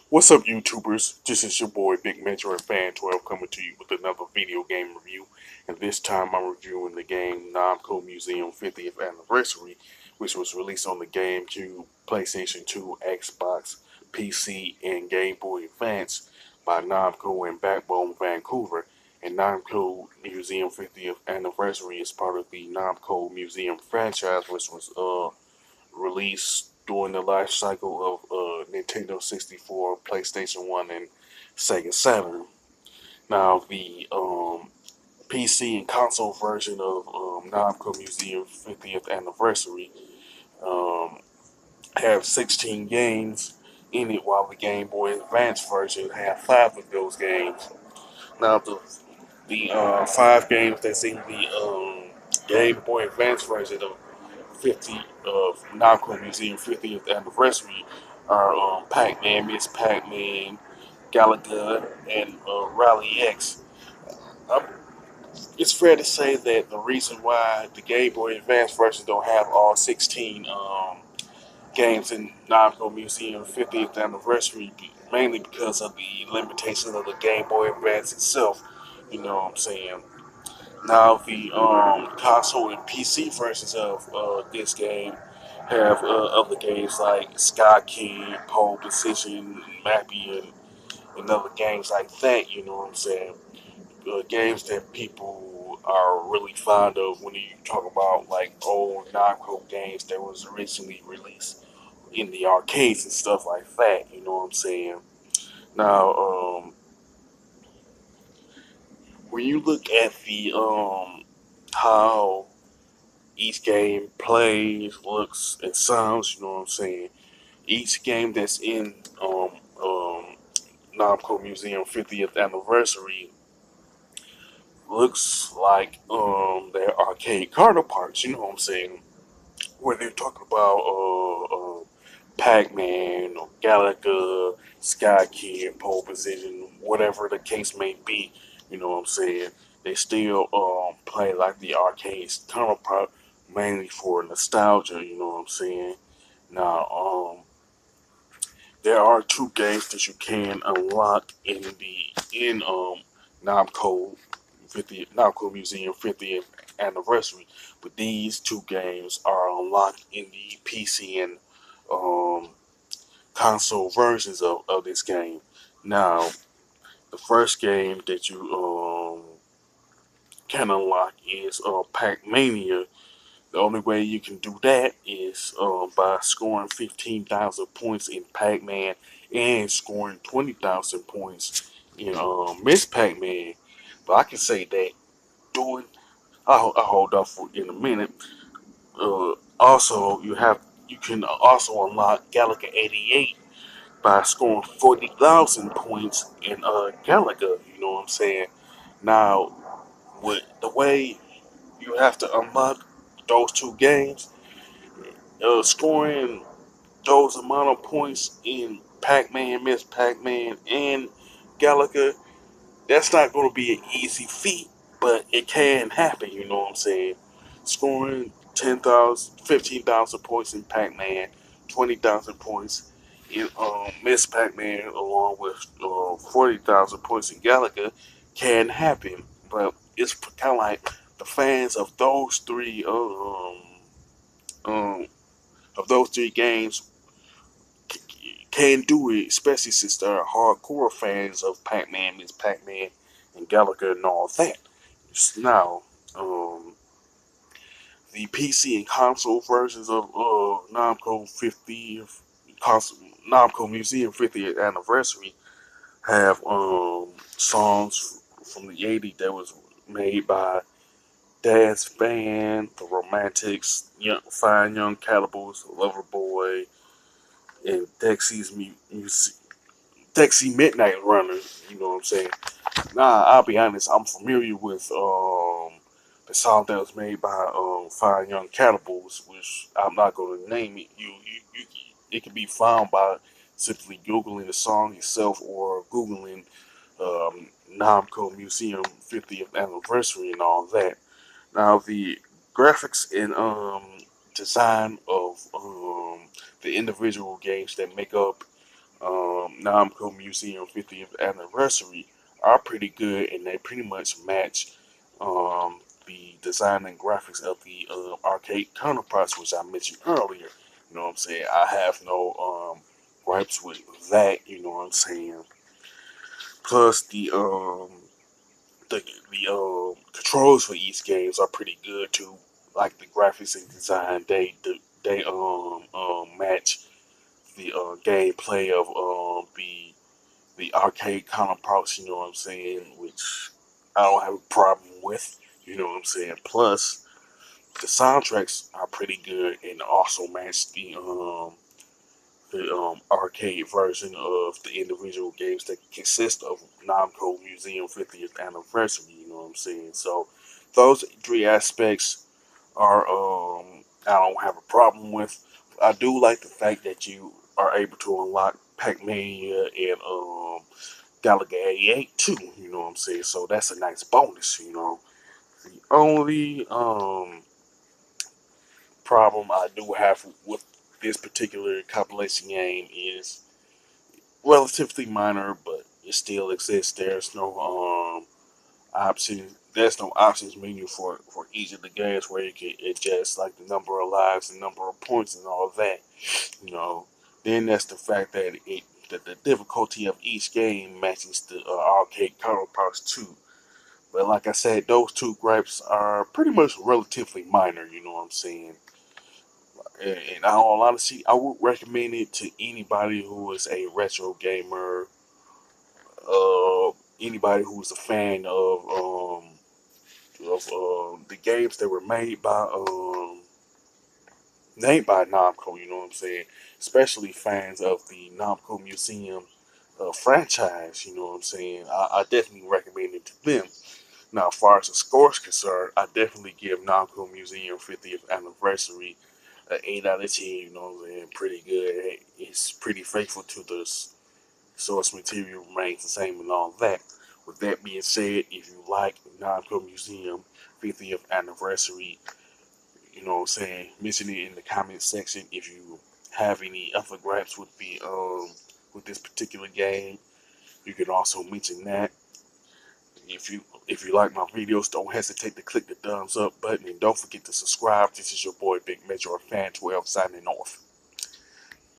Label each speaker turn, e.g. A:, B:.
A: What's up, YouTubers? This is your boy Big Metro and Fan 12 coming to you with another video game review. And this time I'm reviewing the game Namco Museum 50th Anniversary, which was released on the GameCube, PlayStation 2, Xbox, PC, and Game Boy Advance by Namco and Backbone Vancouver. And Namco Museum 50th Anniversary is part of the Namco Museum franchise, which was released during the life cycle of Nintendo 64, PlayStation 1, and Sega Saturn. Now, the PC and console version of Namco Museum 50th Anniversary um, have 16 games in it, while the Game Boy Advance version have 5 of those games. Now, the 5 games that's in the Game Boy Advance version of 50 of Namco Museum 50th Anniversary are Pac-Man, Miss Pac-Man, Galaga, and Rally X. Um, it's fair to say that the reason why the Game Boy Advance version don't have all 16 games in Namco Museum 50th Anniversary mainly because of the limitations of the Game Boy Advance itself. You know what I'm saying? Now the console and PC versions of this game have other games like Sky King, Pole Position, Mappy, and other games like that. You know what I'm saying? Games that people are really fond of when you talk about like old Namco games that was originally released in the arcades and stuff like that. You know what I'm saying? Now, when you look at the how each game plays, looks, and sounds. You know what I'm saying? Each game that's in Namco Museum 50th Anniversary looks like their arcade counterparts. You know what I'm saying? Whether you're talking about Pac-Man or Galaga, Sky Kid, Pole Position, whatever the case may be. You know what I'm saying? They still play like the arcade counterpart, mainly for nostalgia. You know what I'm saying? Now, there are 2 games that you can unlock in Namco 50 Namco Museum 50th Anniversary, but these 2 games are unlocked in the PC and um, console versions of this game. Now, the first game that you can unlock is Pac-Mania. The only way you can do that is by scoring 15,000 points in Pac-Man and scoring 20,000 points in Miss Pac-Man. But I can say that doing, I'll hold off for in a minute. Also, you can also unlock Galaga 88 by scoring 40,000 points in Galaga. You know what I'm saying? Now, with the way you have to unlock those 2 games, scoring those amount of points in Pac-Man, Miss Pac-Man, and Galaga, that's not going to be an easy feat, but it can happen. You know what I'm saying? Scoring 10,000, 15,000 points in Pac-Man, 20,000 points in Miss Pac-Man, along with 40,000 points in Galaga, can happen. But it's kind of like the fans um, of those 3 games can do it, especially since they're hardcore fans of Pac-Man, Miss Pac-Man, and Gallagher and all that. Now, um, the PC and console versions of Namco Museum 50th Anniversary have songs from the '80s that was made by Dad's Band, The Romantics, Fine Young Cannibals, Loverboy, and Dexy Midnight Runner. You know what I'm saying? Nah, I'll be honest. I'm familiar with the song that was made by Fine Young Cannibals, which I'm not going to name it. It can be found by simply googling the song itself or googling Namco Museum 50th Anniversary and all that. Now the graphics and design of the individual games that make up Namco Museum 50th anniversary are pretty good, and they pretty much match the design and graphics of the arcade counterparts, which I mentioned earlier. You know what I'm saying? I have no gripes with that. You know what I'm saying? Plus the controls for each games are pretty good too. Like the graphics and design, they match the gameplay of the arcade counterparts. You know what I'm saying? Which I don't have a problem with. You know what I'm saying? Plus the soundtracks are pretty good and also match the arcade version of the individual games that consist of Namco Museum 50th anniversary. You know what I'm saying? So those three aspects are I don't have a problem with. I do like the fact that you are able to unlock Pac-Mania and Galaga 88 too. You know what I'm saying? So that's a nice bonus. You know, the only problem I do have with this particular compilation game is relatively minor, but it still exists. There's no options menu for each of the games where you can adjust like the number of lives, the number of points, and all of that. You know, then that's the fact that the difficulty of each game matches the arcade counterparts too. But like I said, those two gripes are pretty much relatively minor. You know what I'm saying? And all honesty, I would recommend it to anybody who is a retro gamer, anybody who's a fan of the games that were made by Namco. You know what I'm saying? Especially fans of the Namco Museum franchise. You know what I'm saying? I definitely recommend it to them. Now, as far as the score is concerned, I definitely give Namco Museum 50th anniversary an 8 out of 10. You know what I'm saying? Pretty good. It's pretty faithful to the source material, remains the same and all that. With that being said, if you like Namco Museum 50th anniversary, you know what I'm saying, mention it in the comment section. If you have any other gripes with this particular game, you can also mention that. If you like my videos, don't hesitate to click the thumbs up button and don't forget to subscribe. This is your boy Big Metro Fan 12 signing off.